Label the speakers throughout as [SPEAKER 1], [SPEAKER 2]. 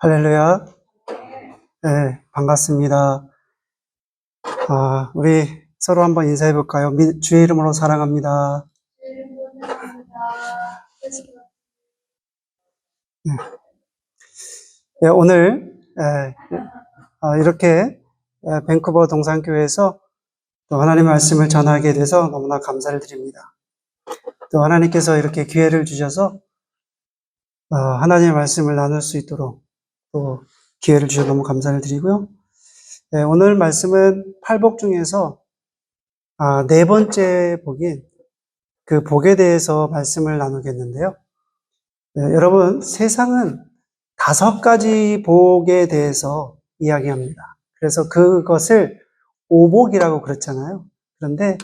[SPEAKER 1] 할렐루야. 네, 반갑습니다. 우리 서로 한번 인사해 볼까요? 주의 이름으로 사랑합니다. 네, 오늘 이렇게 밴쿠버 동산교회에서 또 하나님의 말씀을 전하게 돼서 너무나 감사를 드립니다. 또 하나님께서 이렇게 기회를 주셔서 하나님의 말씀을 나눌 수 있도록 또 기회를 주셔서 너무 감사를 드리고요. 네, 오늘 말씀은 팔복 중에서 네 번째 복인 그 복에 대해서 말씀을 나누겠는데요. 네, 여러분, 세상은 5가지 복에 대해서 이야기합니다. 그래서 그것을 오복이라고 그랬잖아요. 그런데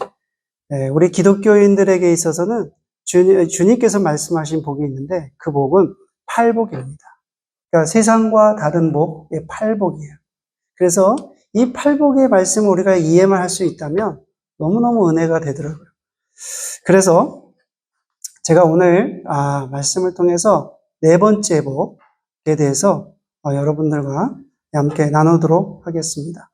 [SPEAKER 1] 우리 기독교인들에게 있어서는 주님께서 말씀하신 복이 있는데 그 복은 팔복입니다. 그러니까 세상과 다른 복, 팔복이에요. 그래서 이 팔복의 말씀을 우리가 이해만 할 수 있다면 너무너무 은혜가 되더라고요. 그래서 제가 오늘 말씀을 통해서 네 번째 복에 대해서 여러분들과 함께 나누도록 하겠습니다.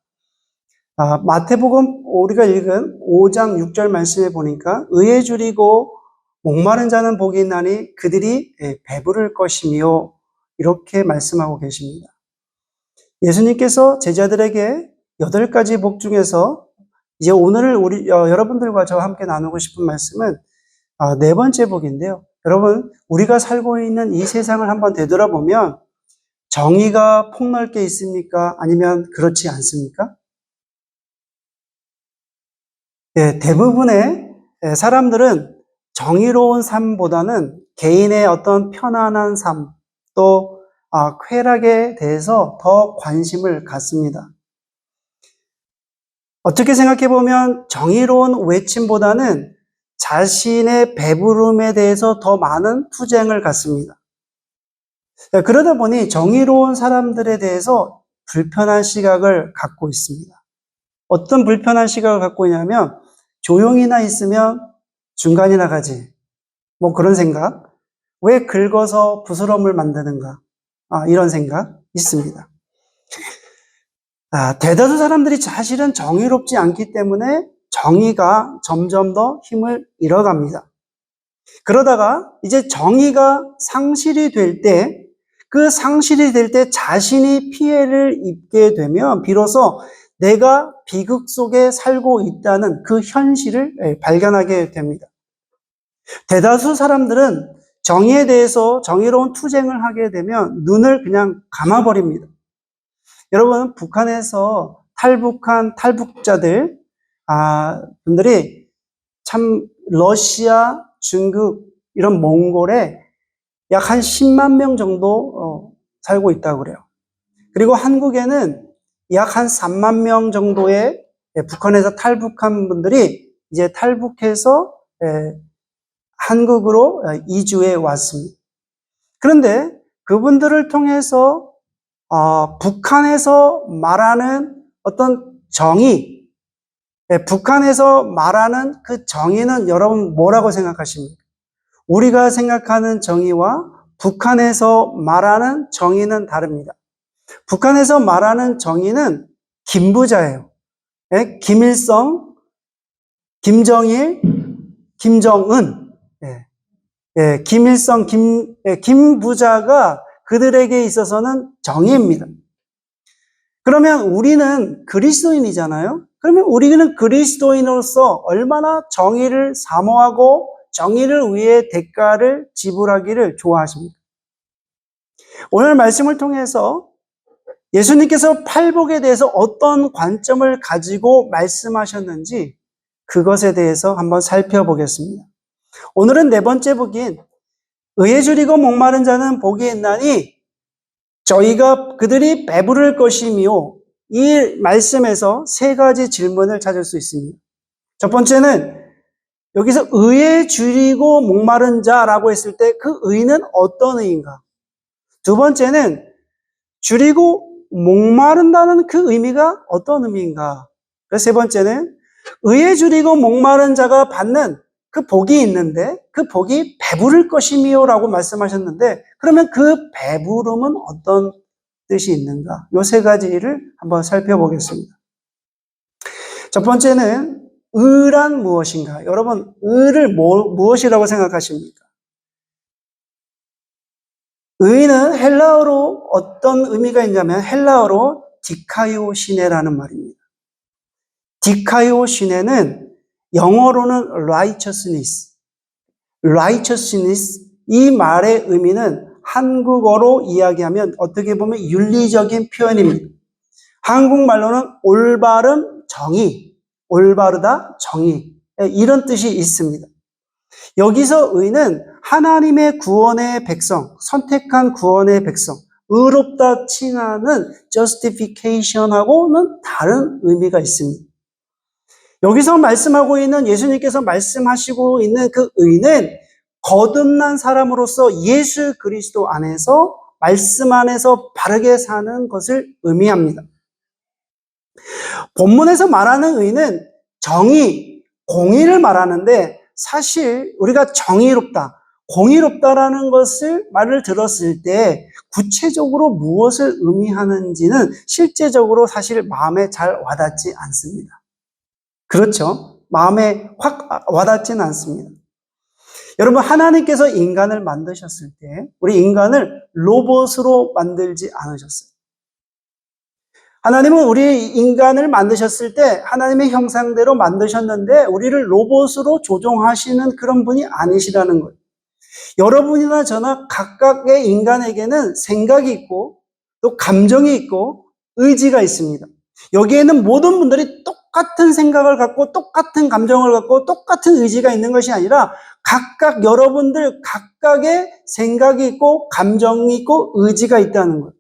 [SPEAKER 1] 마태복음 우리가 읽은 5장 6절 말씀에 보니까 의에 줄이고 목마른 자는 복이 있나니 그들이 배부를 것이며 이렇게 말씀하고 계십니다. 예수님께서 제자들에게 8가지 복 중에서 이제 오늘 여러분들과 저와 함께 나누고 싶은 말씀은 네 번째 복인데요. 여러분, 우리가 살고 있는 이 세상을 한번 되돌아보면 정의가 폭넓게 있습니까? 아니면 그렇지 않습니까? 네, 대부분의 사람들은 정의로운 삶보다는 개인의 어떤 편안한 삶, 또 쾌락에 대해서 더 관심을 갖습니다. 어떻게 생각해 보면 정의로운 외침보다는 자신의 배부름에 대해서 더 많은 투쟁을 갖습니다. 그러다 보니 정의로운 사람들에 대해서 불편한 시각을 갖고 있습니다. 어떤 불편한 시각을 갖고 있냐면 조용히나 있으면 중간이나 가지. 뭐 그런 생각. 왜 긁어서 부스럼을 만드는가. 이런 생각 있습니다. 대다수 사람들이 사실은 정의롭지 않기 때문에 정의가 점점 더 힘을 잃어갑니다. 그러다가 이제 정의가 상실이 될 때, 그 상실이 될 때 자신이 피해를 입게 되면 비로소 내가 비극 속에 살고 있다는 그 현실을 발견하게 됩니다. 대다수 사람들은 정의에 대해서 정의로운 투쟁을 하게 되면 눈을 그냥 감아버립니다. 여러분, 북한에서 탈북한 탈북자들, 분들이 참 러시아, 중국, 이런 몽골에 약 한 10만 명 정도 살고 있다고 그래요. 그리고 한국에는 약 한 3만 명 정도의 북한에서 탈북한 분들이 이제 탈북해서 한국으로 이주해 왔습니다. 그런데 그분들을 통해서 북한에서 말하는 어떤 정의, 북한에서 말하는 그 정의는 여러분 뭐라고 생각하십니까? 우리가 생각하는 정의와 북한에서 말하는 정의는 다릅니다. 북한에서 말하는 정의는 김부자예요. 김일성, 김정일, 김정은. 김일성, 김부자가 그들에게 있어서는 정의입니다. 그러면 우리는 그리스도인이잖아요. 그러면 우리는 그리스도인으로서 얼마나 정의를 사모하고 정의를 위해 대가를 지불하기를 좋아하십니까? 오늘 말씀을 통해서 예수님께서 팔복에 대해서 어떤 관점을 가지고 말씀하셨는지 그것에 대해서 한번 살펴보겠습니다. 오늘은 네 번째 복인 의에 줄이고 목마른 자는 복이 있나니 그들이 배부를 것이며, 이 말씀에서 3가지 질문을 찾을 수 있습니다. 첫 번째는 여기서 의에 줄이고 목마른 자라고 했을 때 그 의는 어떤 의인가? 두 번째는 줄이고 목마른다는 그 의미가 어떤 의미인가? 그래서 세 번째는 의에 줄이고 목마른 자가 받는 그 복이 있는데 그 복이 배부를 것이며 라고 말씀하셨는데, 그러면 그 배부름은 어떤 뜻이 있는가? 요 세 가지를 한번 살펴보겠습니다. 첫 번째는 의란 무엇인가? 여러분, 의를 무엇이라고 생각하십니까? 의는 헬라어로 어떤 의미가 있냐면 헬라어로 디카이오 시네라는 말입니다. 디카이오 시네는 영어로는 righteousness, 이 말의 의미는 한국어로 이야기하면 어떻게 보면 윤리적인 표현입니다. 한국말로는 올바름, 정의, 올바르다, 정의, 이런 뜻이 있습니다. 여기서 의는 하나님의 구원의 백성, 선택한 구원의 백성, 의롭다 칭하는 justification하고는 다른 의미가 있습니다. 여기서 말씀하고 있는 예수님께서 말씀하시고 있는 그 의는 거듭난 사람으로서 예수 그리스도 안에서 말씀 안에서 바르게 사는 것을 의미합니다. 본문에서 말하는 의는 정의, 공의를 말하는데 사실 우리가 정의롭다, 공의롭다라는 말을 들었을 때 구체적으로 무엇을 의미하는지는 실제적으로 사실 마음에 잘 와닿지 않습니다. 그렇죠? 마음에 확 와닿지는 않습니다. 여러분, 하나님께서 인간을 만드셨을 때 우리 인간을 로봇으로 만들지 않으셨어요. 하나님은 우리 인간을 만드셨을 때 하나님의 형상대로 만드셨는데 우리를 로봇으로 조종하시는 그런 분이 아니시라는 거예요. 여러분이나 저나 각각의 인간에게는 생각이 있고 또 감정이 있고 의지가 있습니다. 여기에는 모든 분들이 똑같은 생각을 갖고 똑같은 감정을 갖고 똑같은 의지가 있는 것이 아니라 각각 여러분들 각각의 생각이 있고 감정이 있고 의지가 있다는 거예요.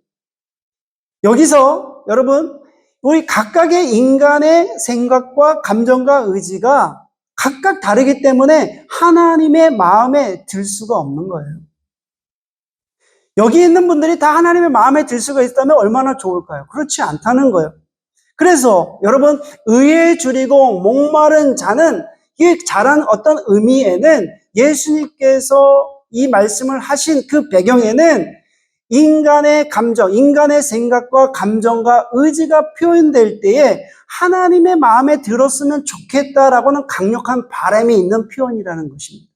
[SPEAKER 1] 여기서 여러분, 우리 각각의 인간의 생각과 감정과 의지가 각각 다르기 때문에 하나님의 마음에 들 수가 없는 거예요. 여기 있는 분들이 다 하나님의 마음에 들 수가 있다면 얼마나 좋을까요? 그렇지 않다는 거예요. 그래서 여러분, 의에 줄이고 목마른 자는 이 자란 어떤 의미에는 예수님께서 이 말씀을 하신 그 배경에는 인간의 감정, 인간의 생각과 감정과 의지가 표현될 때에 하나님의 마음에 들었으면 좋겠다라고는 강력한 바람이 있는 표현이라는 것입니다.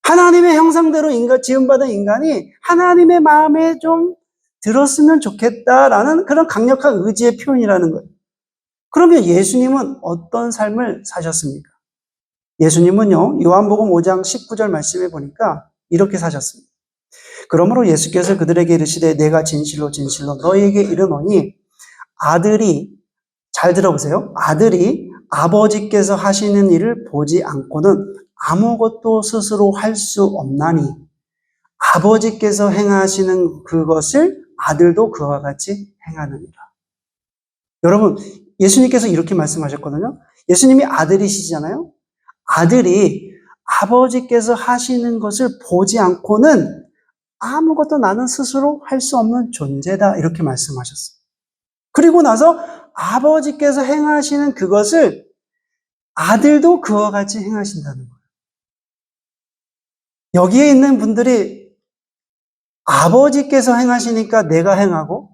[SPEAKER 1] 하나님의 형상대로 지음받은 인간이 하나님의 마음에 좀 들었으면 좋겠다라는 그런 강력한 의지의 표현이라는 거예요. 그러면 예수님은 어떤 삶을 사셨습니까? 예수님은요, 요한복음 5장 19절 말씀에 보니까 이렇게 사셨습니다. 그러므로 예수께서 그들에게 이르시되 내가 진실로 진실로 너희에게 이르노니 아들이, 잘 들어보세요. 아들이 아버지께서 하시는 일을 보지 않고는 아무것도 스스로 할 수 없나니 아버지께서 행하시는 그것을 아들도 그와 같이 행하느니라. 여러분, 예수님께서 이렇게 말씀하셨거든요. 예수님이 아들이시잖아요. 아들이 아버지께서 하시는 것을 보지 않고는 아무것도 나는 스스로 할 수 없는 존재다. 이렇게 말씀하셨어요. 그리고 나서 아버지께서 행하시는 그것을 아들도 그와 같이 행하신다는 거예요. 여기에 있는 분들이 아버지께서 행하시니까 내가 행하고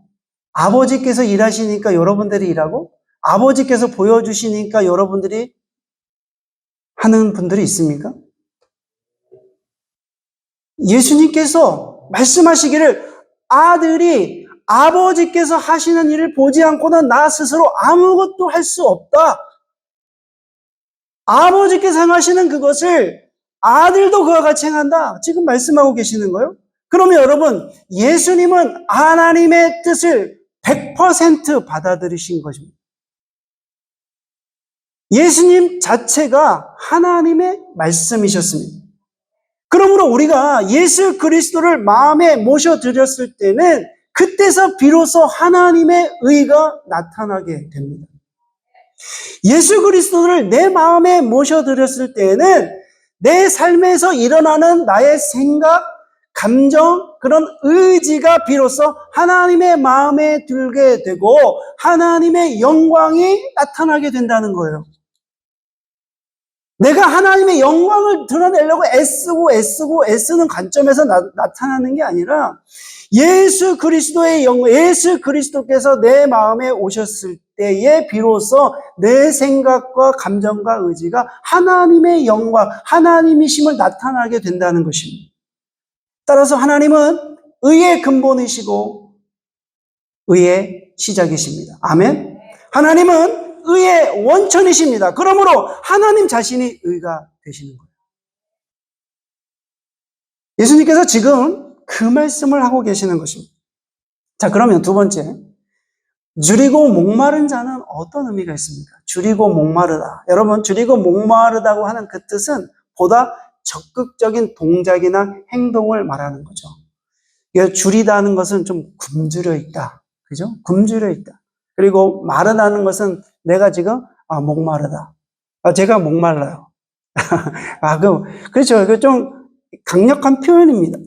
[SPEAKER 1] 아버지께서 일하시니까 여러분들이 일하고 아버지께서 보여주시니까 여러분들이 하는 분들이 있습니까? 예수님께서 말씀하시기를 아들이 아버지께서 하시는 일을 보지 않고는 나 스스로 아무것도 할 수 없다. 아버지께서 행하시는 그것을 아들도 그와 같이 행한다. 지금 말씀하고 계시는 거예요. 그러면 여러분, 예수님은 하나님의 뜻을 100% 받아들이신 것입니다. 예수님 자체가 하나님의 말씀이셨습니다. 그러므로 우리가 예수 그리스도를 마음에 모셔드렸을 때는 그때서 비로소 하나님의 의가 나타나게 됩니다. 예수 그리스도를 내 마음에 모셔드렸을 때는 내 삶에서 일어나는 나의 생각, 감정, 그런 의지가 비로소 하나님의 마음에 들게 되고 하나님의 영광이 나타나게 된다는 거예요. 내가 하나님의 영광을 드러내려고 애쓰는 관점에서 나타나는 게 아니라 예수 그리스도의 영광, 예수 그리스도께서 내 마음에 오셨을 때에 비로소 내 생각과 감정과 의지가 하나님의 영광, 하나님이심을 나타나게 된다는 것입니다. 따라서 하나님은 의의 근본이시고 의의 시작이십니다. 아멘. 하나님은 의의 원천이십니다. 그러므로 하나님 자신이 의가 되시는 거예요. 예수님께서 지금 그 말씀을 하고 계시는 것입니다. 자, 그러면 두 번째, 줄이고 목마른 자는 어떤 의미가 있습니까? 줄이고 목마르다. 여러분, 줄이고 목마르다고 하는 그 뜻은 보다 적극적인 동작이나 행동을 말하는 거죠. 줄이다는 것은 좀 굶주려 있다. 그죠? 굶주려 있다. 그리고 마르다는 것은 내가 지금 목마르다. 제가 목말라요. 그렇죠. 그 좀 강력한 표현입니다.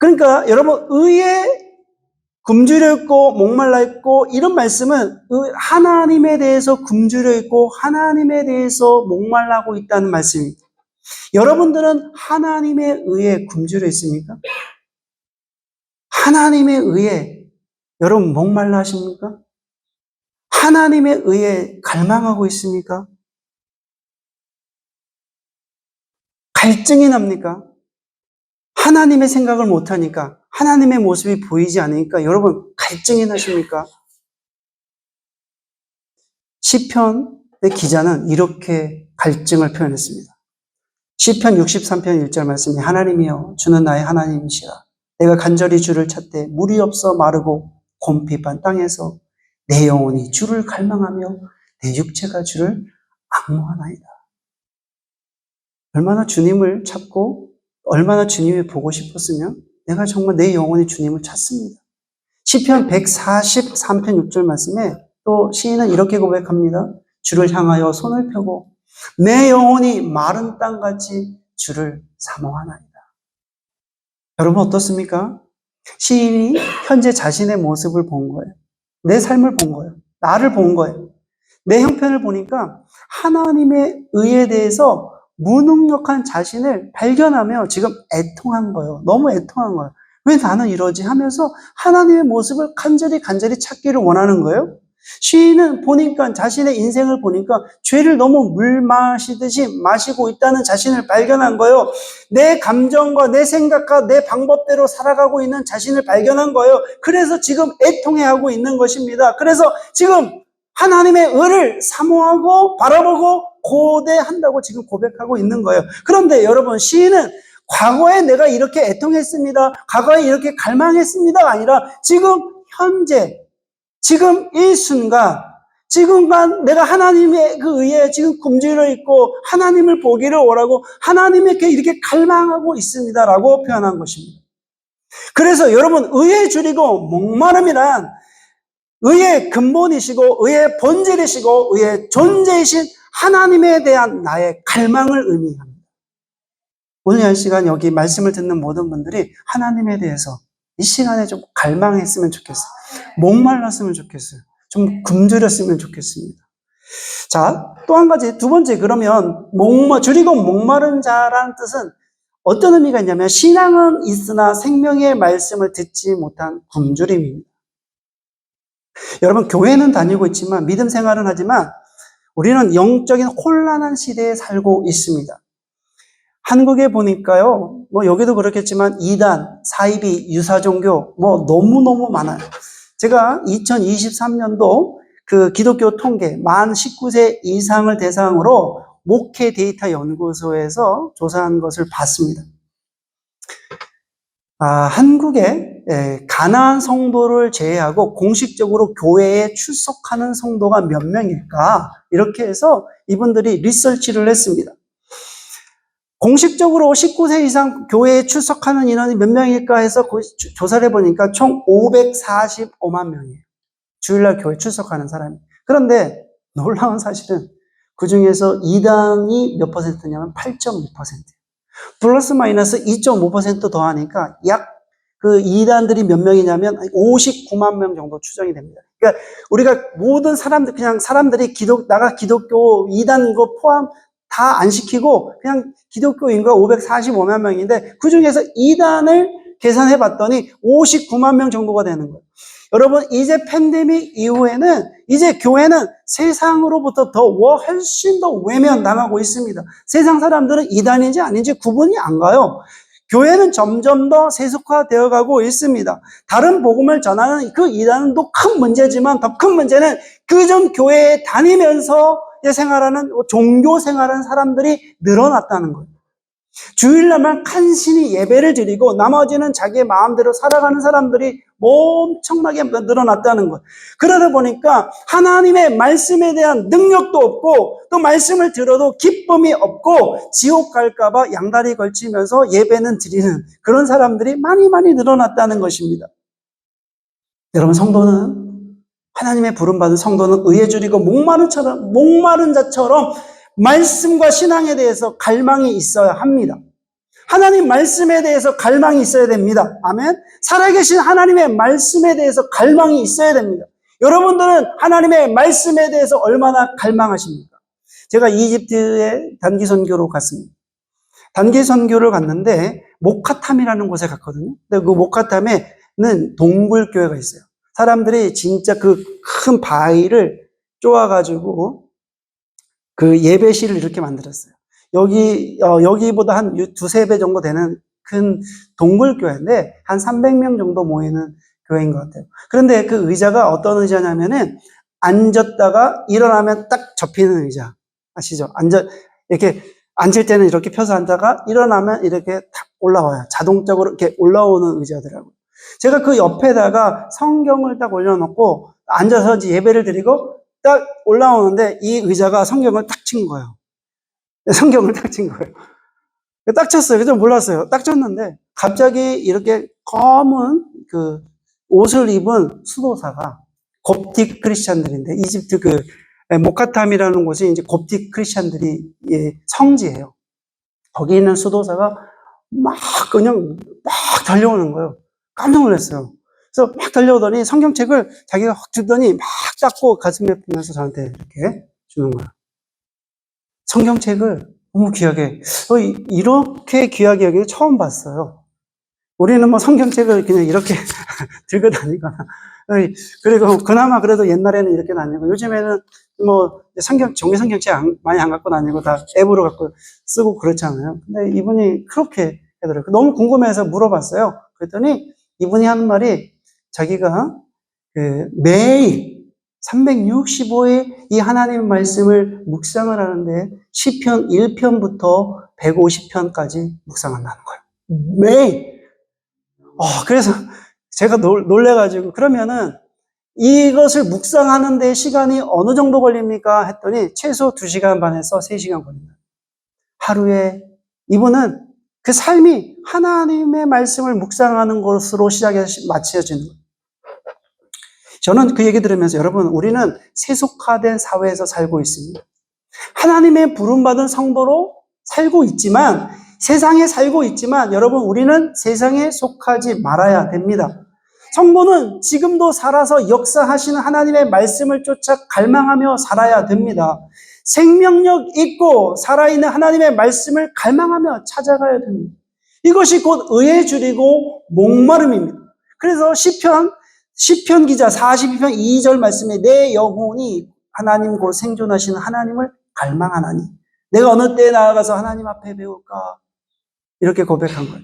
[SPEAKER 1] 그러니까 여러분, 의에 굶주려 있고 목말라 있고 이런 말씀은 하나님에 대해서 굶주려 있고 하나님에 대해서 목말라고 있다는 말씀입니다. 여러분들은 하나님의 의에 굶주려 있습니까? 하나님의 의에 여러분 목말라 하십니까? 하나님의 의에 갈망하고 있습니까? 갈증이 납니까? 하나님의 생각을 못하니까, 하나님의 모습이 보이지 않으니까 여러분 갈증이 나십니까? 시편의 기자는 이렇게 갈증을 표현했습니다. 시편 63편 1절 말씀이 하나님이여 주는 나의 하나님이시라. 내가 간절히 주를 찾되 물이 없어 마르고 곰핍한 땅에서 내 영혼이 주를 갈망하며 내 육체가 주를 앙모하나이다. 얼마나 주님을 찾고 얼마나 주님을 보고 싶었으면 내가 정말 내 영혼이 주님을 찾습니다. 시편 143편 6절 말씀에 또 시인은 이렇게 고백합니다. 주를 향하여 손을 펴고 내 영혼이 마른 땅같이 주를 사모하나이다. 여러분 어떻습니까? 시인이 현재 자신의 모습을 본 거예요. 내 삶을 본 거예요. 나를 본 거예요. 내 형편을 보니까 하나님의 의에 대해서 무능력한 자신을 발견하며 지금 애통한 거예요. 너무 애통한 거예요. 왜 나는 이러지 하면서 하나님의 모습을 간절히 찾기를 원하는 거예요. 시인은 보니까 자신의 인생을 보니까 죄를 너무 물 마시듯이 마시고 있다는 자신을 발견한 거예요. 내 감정과 내 생각과 내 방법대로 살아가고 있는 자신을 발견한 거예요. 그래서 지금 애통해하고 있는 것입니다. 그래서 지금 하나님의 의를 사모하고 바라보고 고대한다고 지금 고백하고 있는 거예요. 그런데 여러분, 시인은 과거에 내가 이렇게 애통했습니다. 과거에 이렇게 갈망했습니다가 아니라 지금 현재, 지금 이 순간, 지금간 내가 하나님의 그 의에 지금 굶주려 있고 하나님을 보기를 원하고 하나님에게 이렇게 갈망하고 있습니다라고 표현한 것입니다. 그래서 여러분, 의에 줄이고 목마름이란 의의 근본이시고 의의 본질이시고 의의 존재이신 하나님에 대한 나의 갈망을 의미합니다. 오늘 이 시간 여기 말씀을 듣는 모든 분들이 하나님에 대해서 이 시간에 좀 갈망했으면 좋겠어요. 목말랐으면 좋겠어요. 좀 굶주렸으면 좋겠습니다. 자, 또 한 가지, 두 번째, 그러면 줄이고 목마른 자라는 뜻은 어떤 의미가 있냐면 신앙은 있으나 생명의 말씀을 듣지 못한 굶주림입니다. 여러분, 교회는 다니고 있지만 믿음 생활은 하지만 우리는 영적인 혼란한 시대에 살고 있습니다. 한국에 보니까요, 여기도 그렇겠지만 이단, 사이비, 유사종교 너무너무 많아요. 제가 2023년도 그 기독교 통계 만 19세 이상을 대상으로 목회 데이터 연구소에서 조사한 것을 봤습니다. 한국에 가나안 성도를 제외하고 공식적으로 교회에 출석하는 성도가 몇 명일까? 이렇게 해서 이분들이 리서치를 했습니다. 공식적으로 19세 이상 교회에 출석하는 인원이 몇 명일까 해서 조사를 해보니까 총 545만 명이에요. 주일날 교회 출석하는 사람이. 그런데 놀라운 사실은 그 중에서 이단이 몇 퍼센트냐면 8.2%. 플러스 마이너스 2.5% 더하니까 약 그 이단들이 몇 명이냐면 59만 명 정도 추정이 됩니다. 그러니까 우리가 모든 사람들, 그냥 사람들이 나가 기독교 이단 거 포함 다 안 시키고 그냥 기독교 인구가 545만 명인데 그 중에서 이단을 계산해 봤더니 59만 명 정도가 되는 거예요. 여러분, 이제 팬데믹 이후에는 이제 교회는 세상으로부터 훨씬 더 외면당하고 있습니다. 세상 사람들은 이단인지 아닌지 구분이 안 가요. 교회는 점점 더 세속화되어 가고 있습니다. 다른 복음을 전하는 그 이단은 또 큰 문제지만 더 큰 문제는 그전 교회에 다니면서 생활하는, 종교 생활하는 사람들이 늘어났다는 거예요. 주일날만 간신히 예배를 드리고 나머지는 자기의 마음대로 살아가는 사람들이 엄청나게 늘어났다는 것. 그러다 보니까 하나님의 말씀에 대한 능력도 없고 또 말씀을 들어도 기쁨이 없고 지옥 갈까 봐 양다리 걸치면서 예배는 드리는 그런 사람들이 많이 늘어났다는 것입니다. 여러분, 성도는, 하나님의 부름받은 성도는 의에 줄이고 목마른 자처럼 말씀과 신앙에 대해서 갈망이 있어야 합니다. 하나님 말씀에 대해서 갈망이 있어야 됩니다. 아멘. 살아계신 하나님의 말씀에 대해서 갈망이 있어야 됩니다. 여러분들은 하나님의 말씀에 대해서 얼마나 갈망하십니까? 제가 이집트에 단기 선교로 갔습니다. 단기 선교를 갔는데 모카탐이라는 곳에 갔거든요. 근데 그 모카탐에는 동굴교회가 있어요. 사람들이 진짜 그 큰 바위를 쪼아가지고 그 예배실을 이렇게 만들었어요. 여기보다 한 두세 배 정도 되는 큰 동굴교회인데 한 300명 정도 모이는 교회인 것 같아요. 그런데 그 의자가 어떤 의자냐면은 앉았다가 일어나면 딱 접히는 의자. 아시죠? 이렇게 앉을 때는 이렇게 펴서 앉다가 일어나면 이렇게 탁 올라와요. 자동적으로 이렇게 올라오는 의자더라고요. 제가 그 옆에다가 성경을 딱 올려놓고 앉아서 이제 예배를 드리고 딱 올라오는데 이 의자가 성경을 딱 친 거예요. 성경을 딱 친 거예요. 딱 쳤어요. 그저 몰랐어요. 딱 쳤는데 갑자기 이렇게 검은 그 옷을 입은 수도사가 곱틱 크리스찬들인데 이집트 그 모카탐이라는 곳이 이제 곱틱 크리스찬들이 성지예요. 거기 있는 수도사가 그냥 달려오는 거예요. 깜짝 놀랐어요. 그래서 막 달려오더니 성경책을 자기가 확 들더니 막 닦고 가슴에 보면서 저한테 이렇게 주는 거예요. 성경책을 너무 귀하게, 이렇게 귀하게 여기는 처음 봤어요. 우리는 뭐 성경책을 그냥 이렇게 들고 다니거나, 그리고 그나마 그래도 옛날에는 이렇게 다니고, 요즘에는 뭐 종이 성경책 많이 안 갖고 다니고 다 앱으로 갖고 쓰고 그렇잖아요. 근데 이분이 그렇게 하더라고요. 너무 궁금해서 물어봤어요. 그랬더니 이분이 하는 말이 자기가 매일 365일 이 하나님의 말씀을 묵상을 하는데 시편 1편부터 150편까지 묵상한다는 거예요. 매일. 그래서 제가 놀래가지고 그러면은 이것을 묵상하는 데 시간이 어느 정도 걸립니까? 했더니 최소 2시간 반에서 3시간 걸립니다. 하루에. 이분은 그 삶이 하나님의 말씀을 묵상하는 것으로 시작해서 마쳐지는 거예요. 저는 그 얘기 들으면서 여러분, 우리는 세속화된 사회에서 살고 있습니다. 하나님의 부름받은 성도로 살고 있지만, 세상에 살고 있지만, 여러분, 우리는 세상에 속하지 말아야 됩니다. 성도는 지금도 살아서 역사하시는 하나님의 말씀을 쫓아 갈망하며 살아야 됩니다. 생명력 있고 살아있는 하나님의 말씀을 갈망하며 찾아가야 됩니다. 이것이 곧 의에 줄이고 목마름입니다. 그래서 시편 기자 42편 2절 말씀에 내 영혼이 하나님 곧 생존하시는 하나님을 갈망하나니 내가 어느 때에 나아가서 하나님 앞에 배울까? 이렇게 고백한 거예요.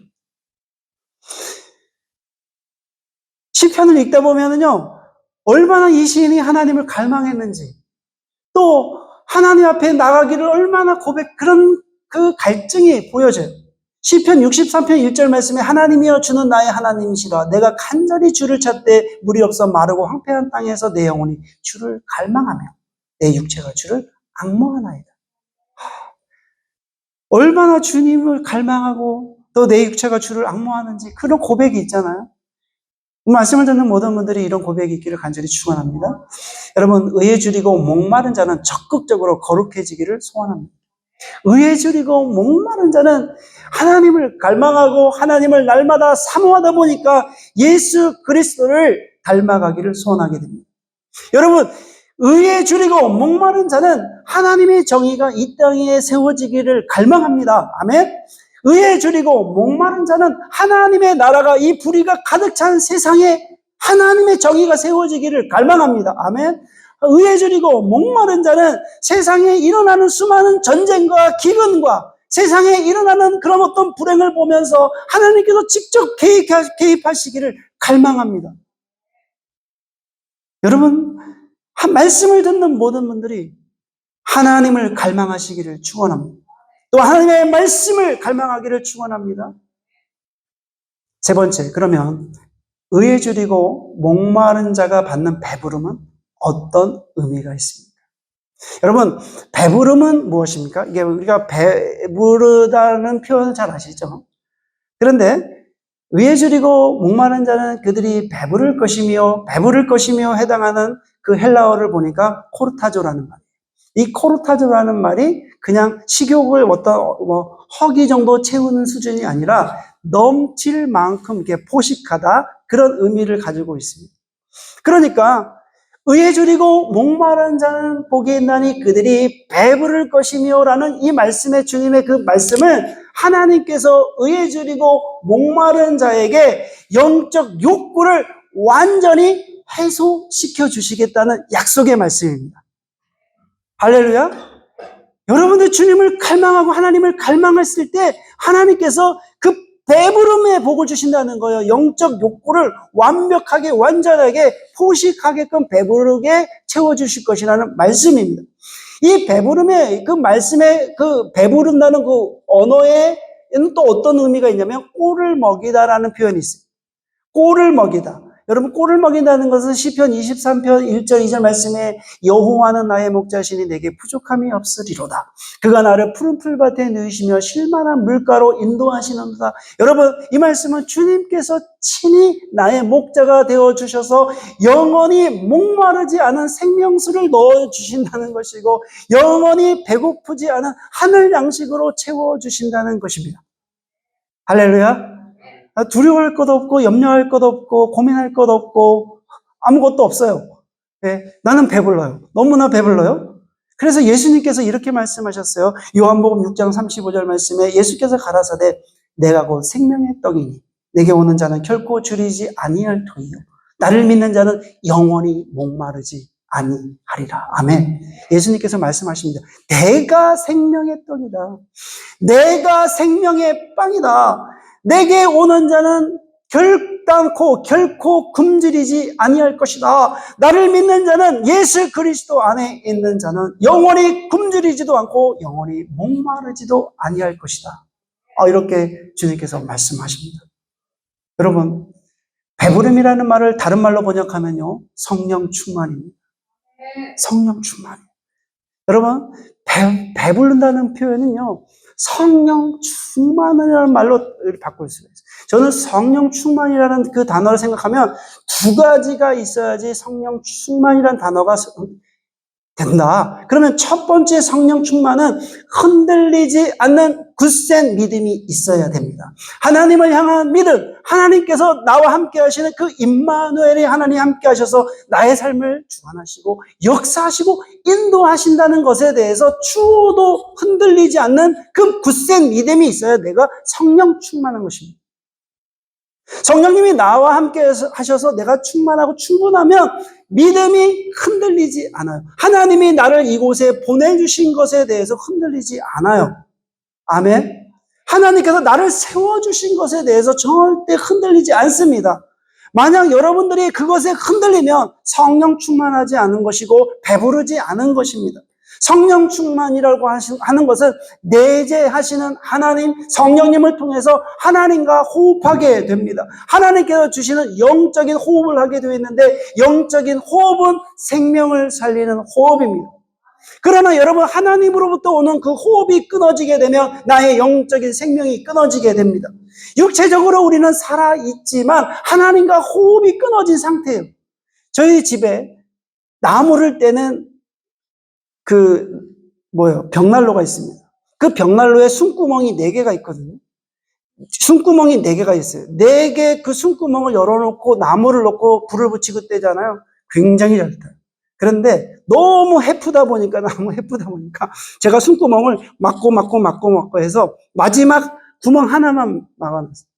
[SPEAKER 1] 시편을 읽다 보면은요, 얼마나 이 시인이 하나님을 갈망했는지, 또 하나님 앞에 나가기를 얼마나 그런 그 갈증이 보여져요. 시편 63편 1절 말씀에 하나님이여 주는 나의 하나님이시라 내가 간절히 주를 찾되 물이 없어 마르고 황폐한 땅에서 내 영혼이 주를 갈망하며 내 육체가 주를 앙모하나이다. 얼마나 주님을 갈망하고 또 내 육체가 주를 앙모하는지 그런 고백이 있잖아요. 말씀을 듣는 모든 분들이 이런 고백이 있기를 간절히 축원합니다. 여러분, 의에 줄이고 목마른 자는 적극적으로 거룩해지기를 소원합니다. 의에 줄이고 목마른 자는 하나님을 갈망하고 하나님을 날마다 사모하다 보니까 예수 그리스도를 닮아가기를 소원하게 됩니다. 여러분, 의에 줄이고 목마른 자는 하나님의 정의가 이 땅에 세워지기를 갈망합니다. 아멘. 의에 줄이고 목마른 자는 하나님의 나라가 이 불의가 가득 찬 세상에 하나님의 정의가 세워지기를 갈망합니다. 아멘. 의에 줄이고 목마른 자는 세상에 일어나는 수많은 전쟁과 기근과 세상에 일어나는 그런 어떤 불행을 보면서 하나님께서 직접 개입하시기를 갈망합니다. 여러분, 말씀을 듣는 모든 분들이 하나님을 갈망하시기를 축원합니다. 또 하나님의 말씀을 갈망하기를 축원합니다. 세 번째, 그러면 의에 줄이고 목마른 자가 받는 배부름은 어떤 의미가 있습니까? 여러분, 배부름은 무엇입니까? 이게 우리가 배부르다는 표현을 잘 아시죠? 그런데 의에 줄이고 목마른 자는 그들이 배부를 것이며 해당하는 그 헬라어를 보니까 코르타조라는 말이에요. 이 코르타조라는 말이 그냥 식욕을 어떤 허기 정도 채우는 수준이 아니라 넘칠 만큼 이렇게 포식하다, 그런 의미를 가지고 있습니다. 그러니까 의에 줄이고 목마른 자는 복이 있나니 그들이 배부를 것이며 라는 이 말씀의 주님의 그 말씀을 하나님께서 의에 줄이고 목마른 자에게 영적 욕구를 완전히 해소시켜 주시겠다는 약속의 말씀입니다. 할렐루야. 여러분들 주님을 갈망하고 하나님을 갈망했을 때 하나님께서 그 배부름의 복을 주신다는 거예요. 영적 욕구를 완벽하게 완전하게 포식하게끔 배부르게 채워주실 것이라는 말씀입니다. 이 배부름의 그 말씀에 그 배부른다는 그 언어에는 또 어떤 의미가 있냐면 꼴을 먹이다라는 표현이 있어요. 꼴을 먹이다. 여러분, 꼴을 먹인다는 것은 시편 23편 1절 2절 말씀에 여호와는 나의 목자시니 내게 부족함이 없으리로다. 그가 나를 푸른 풀밭에 누이시며 쉴만한 물가로 인도하시는도다. 여러분, 이 말씀은 주님께서 친히 나의 목자가 되어주셔서 영원히 목마르지 않은 생명수를 넣어주신다는 것이고 영원히 배고프지 않은 하늘 양식으로 채워주신다는 것입니다. 할렐루야. 두려워할 것 없고 염려할 것 없고 고민할 것 없고 아무것도 없어요. 네, 나는 배불러요. 너무나 배불러요. 그래서 예수님께서 이렇게 말씀하셨어요. 요한복음 6장 35절 말씀에 예수께서 가라사대 내가 곧 생명의 떡이니 내게 오는 자는 결코 줄이지 아니할 터이요 나를 믿는 자는 영원히 목마르지 아니하리라. 아멘. 예수님께서 말씀하십니다. 내가 생명의 떡이다. 내가 생명의 빵이다. 내게 오는 자는 결코 굶주리지 아니할 것이다. 나를 믿는 자는 예수 그리스도 안에 있는 자는 영원히 굶주리지도 않고 영원히 목마르지도 아니할 것이다. 이렇게 주님께서 말씀하십니다. 여러분, 배부름이라는 말을 다른 말로 번역하면요, 성령 충만입니다. 성령 충만. 여러분, 배부른다는 표현은요, 성령 충만이라는 말로 바꿀 수가 있어요. 저는 성령 충만이라는 그 단어를 생각하면 두 가지가 있어야지 성령 충만이라는 단어가 된다. 그러면 첫 번째 성령 충만은 흔들리지 않는 굳센 믿음이 있어야 됩니다. 하나님을 향한 믿음, 하나님께서 나와 함께 하시는 그 임마누엘이 하나님 함께 하셔서 나의 삶을 주관하시고 역사하시고 인도하신다는 것에 대해서 추호도 흔들리지 않는 그 굳센 믿음이 있어야 내가 성령 충만한 것입니다. 성령님이 나와 함께 하셔서 내가 충만하고 충분하면 믿음이 흔들리지 않아요. 하나님이 나를 이곳에 보내주신 것에 대해서 흔들리지 않아요. 아멘. 하나님께서 나를 세워주신 것에 대해서 절대 흔들리지 않습니다. 만약 여러분들이 그것에 흔들리면 성령 충만하지 않은 것이고 배부르지 않은 것입니다. 성령 충만이라고 하는 것은 내재하시는 하나님 성령님을 통해서 하나님과 호흡하게 됩니다. 하나님께서 주시는 영적인 호흡을 하게 되어 있는데 영적인 호흡은 생명을 살리는 호흡입니다. 그러나 여러분, 하나님으로부터 오는 그 호흡이 끊어지게 되면 나의 영적인 생명이 끊어지게 됩니다. 육체적으로 우리는 살아있지만 하나님과 호흡이 끊어진 상태예요. 저희 집에 나무를 떼는 벽난로가 있습니다. 그 벽난로에 숨구멍이 4개가 있거든요. 숨구멍이 4개가 있어요. 4개 그 숨구멍을 열어놓고 나무를 넣고 불을 붙이고 떼잖아요. 굉장히 잘 타요. 그런데 너무 해프다 보니까 제가 숨구멍을 막고 해서 마지막 구멍 하나만 막아놨어요.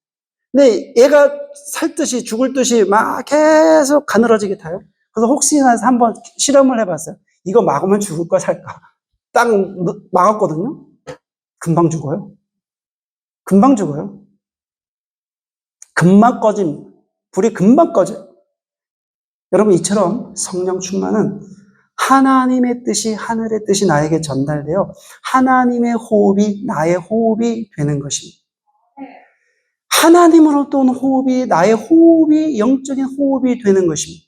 [SPEAKER 1] 근데 얘가 살듯이 죽을 듯이 막 계속 가늘어지게 타요. 그래서 혹시나 해서 한번 실험을 해봤어요. 이거 막으면 죽을까 살까? 딱 막았거든요. 금방 죽어요. 금방 죽어요. 금방 꺼집니다. 불이 금방 꺼져요. 여러분, 이처럼 성령 충만은 하나님의 뜻이, 하늘의 뜻이 나에게 전달되어 하나님의 호흡이 나의 호흡이 되는 것입니다. 하나님으로부터 온 호흡이 나의 호흡이 영적인 호흡이 되는 것입니다.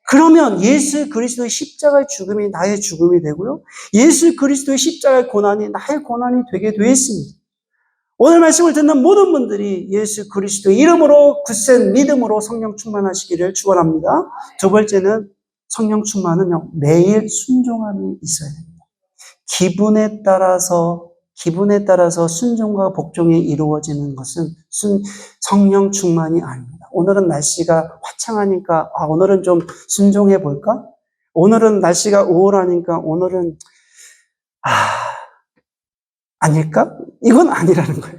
[SPEAKER 1] 그러면 예수 그리스도의 십자가의 죽음이 나의 죽음이 되고요. 예수 그리스도의 십자가의 고난이 나의 고난이 되게 되어 있습니다. 오늘 말씀을 듣는 모든 분들이 예수 그리스도의 이름으로 굳센 믿음으로 성령 충만하시기를 축원합니다. 두 번째는 성령 충만은요, 매일 순종함이 있어야 됩니다. 기분에 따라서 순종과 복종이 이루어지는 것은 성령 충만이 아닙니다. 오늘은 날씨가 화창하니까 오늘은 좀 순종해 볼까? 오늘은 날씨가 우울하니까 오늘은 아닐까? 이건 아니라는 거예요.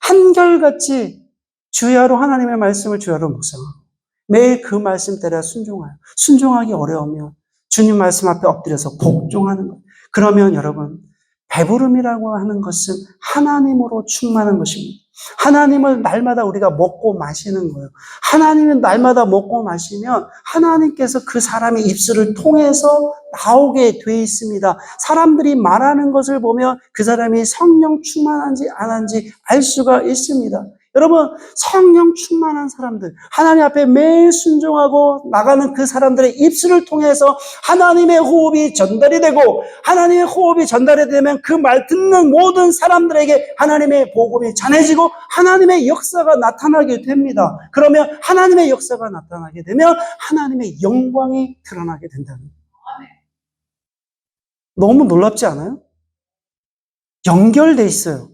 [SPEAKER 1] 한결같이 주야로 하나님의 말씀을 주야로 묵상하고 매일 그 말씀 따라 순종하여 순종하기 어려우면 주님 말씀 앞에 엎드려서 복종하는 거예요. 그러면 여러분, 배부름이라고 하는 것은 하나님으로 충만한 것입니다. 하나님을 날마다 우리가 먹고 마시는 거예요. 하나님을 날마다 먹고 마시면 하나님께서 그 사람의 입술을 통해서 나오게 돼 있습니다. 사람들이 말하는 것을 보면 그 사람이 성령 충만한지 안 한지 알 수가 있습니다. 여러분, 성령 충만한 사람들, 하나님 앞에 매일 순종하고 나가는 그 사람들의 입술을 통해서 하나님의 호흡이 전달이 되고, 하나님의 호흡이 전달이 되면 그 말 듣는 모든 사람들에게 하나님의 복음이 전해지고 하나님의 역사가 나타나게 됩니다. 그러면 하나님의 역사가 나타나게 되면 하나님의 영광이 드러나게 된다는 거예요. 너무 놀랍지 않아요? 연결돼 있어요.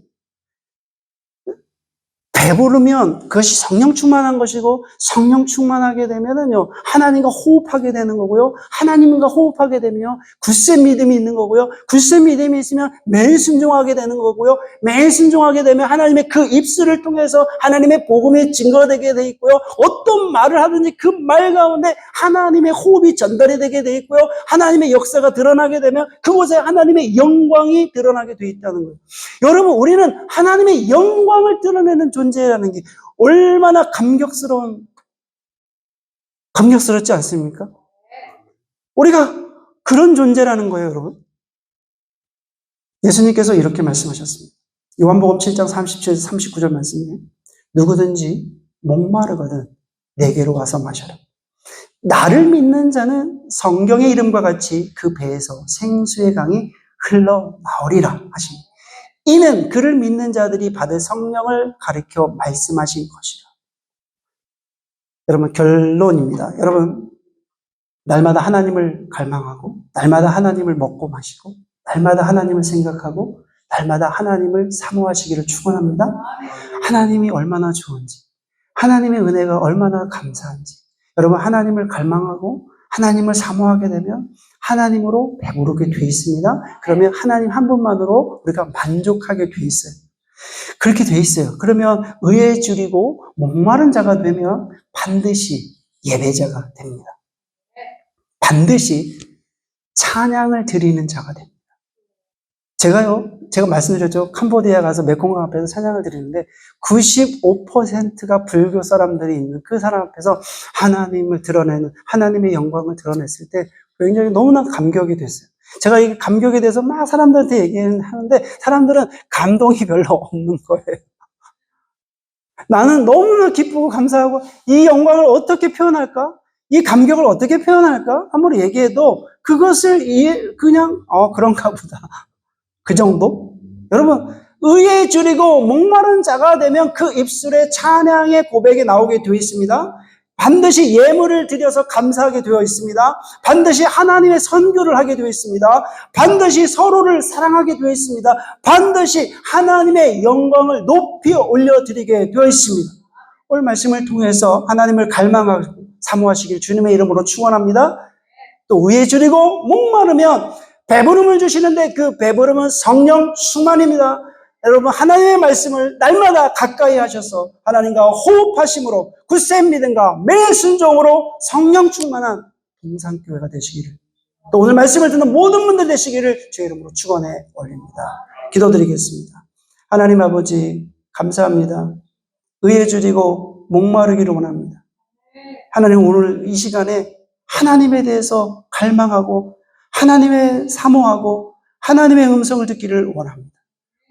[SPEAKER 1] 배부르면 그것이 성령 충만한 것이고, 성령 충만하게 되면은요, 하나님과 호흡하게 되는 거고요. 하나님과 호흡하게 되면 굳센 믿음이 있는 거고요. 굳센 믿음이 있으면 매일 순종하게 되는 거고요. 매일 순종하게 되면 하나님의 그 입술을 통해서 하나님의 복음이 증거되게 돼 있고요. 어떤 말을 하든지 그 말 가운데 하나님의 호흡이 전달이 되게 돼 있고요. 하나님의 역사가 드러나게 되면 그곳에 하나님의 영광이 드러나게 돼 있다는 거예요. 여러분, 우리는 하나님의 영광을 드러내는 존재라는 게 얼마나 감격스럽지 않습니까? 우리가 그런 존재라는 거예요, 여러분. 예수님께서 이렇게 말씀하셨습니다. 요한복음 7장 37에서 39절 말씀이에요. 누구든지 목마르거든 내게로 와서 마셔라. 나를 믿는 자는 성경의 이름과 같이 그 배에서 생수의 강이 흘러나오리라 하십니다. 이는 그를 믿는 자들이 받을 성령을 가리켜 말씀하신 것이라. 여러분, 결론입니다. 여러분, 날마다 하나님을 갈망하고, 날마다 하나님을 먹고 마시고, 날마다 하나님을 생각하고, 날마다 하나님을 사모하시기를 축원합니다. 하나님이 얼마나 좋은지, 하나님의 은혜가 얼마나 감사한지, 여러분, 하나님을 갈망하고 하나님을 사모하게 되면 하나님으로 배부르게 돼 있습니다. 그러면 하나님 한 분만으로 우리가 만족하게 돼 있어요. 그렇게 돼 있어요. 그러면 의에 줄이고 목마른 자가 되면 반드시 예배자가 됩니다. 반드시 찬양을 드리는 자가 됩니다. 제가 말씀드렸죠. 캄보디아 가서 메콩강 앞에서 찬양을 드리는데 95%가 불교 사람들이 있는 그 사람 앞에서 하나님을 드러내는, 하나님의 영광을 드러냈을 때 굉장히 너무나 감격이 됐어요. 제가 이 감격에 대해서 막 사람들한테 얘기하는데 사람들은 감동이 별로 없는 거예요. 나는 너무나 기쁘고 감사하고 이 영광을 어떻게 표현할까? 이 감격을 어떻게 표현할까? 아무리 얘기해도 그것을 그냥 그런가 보다. 그 정도? 여러분, 의에 줄이고 목마른 자가 되면 그 입술에 찬양의 고백이 나오게 되어 있습니다. 반드시 예물을 드려서 감사하게 되어 있습니다. 반드시 하나님의 선교를 하게 되어 있습니다. 반드시 서로를 사랑하게 되어 있습니다. 반드시 하나님의 영광을 높이 올려드리게 되어 있습니다. 오늘 말씀을 통해서 하나님을 갈망하고 사모하시길 주님의 이름으로 축원합니다. 또 의에 줄이고 목마르면 배부름을 주시는데 그 배부름은 성령 충만입니다. 여러분, 하나님의 말씀을 날마다 가까이 하셔서 하나님과 호흡하심으로 굳센 믿음과 매일 순종으로 성령 충만한 동산교회가 되시기를, 또 오늘 말씀을 듣는 모든 분들 되시기를 주의 이름으로 축원해 올립니다. 기도드리겠습니다. 하나님 아버지, 감사합니다. 의에 줄이고 목마르기를 원합니다. 하나님, 오늘 이 시간에 하나님에 대해서 갈망하고 하나님의 사모하고 하나님의 음성을 듣기를 원합니다.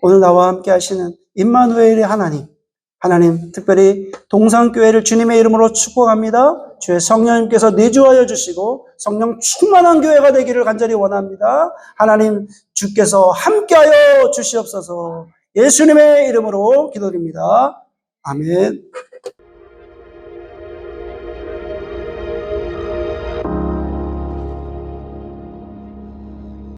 [SPEAKER 1] 오늘 나와 함께 하시는 임마누엘의 하나님, 특별히 동산교회를 주님의 이름으로 축복합니다. 주의 성령님께서 내주하여 주시고 성령 충만한 교회가 되기를 간절히 원합니다. 하나님, 주께서 함께하여 주시옵소서. 예수님의 이름으로 기도드립니다. 아멘.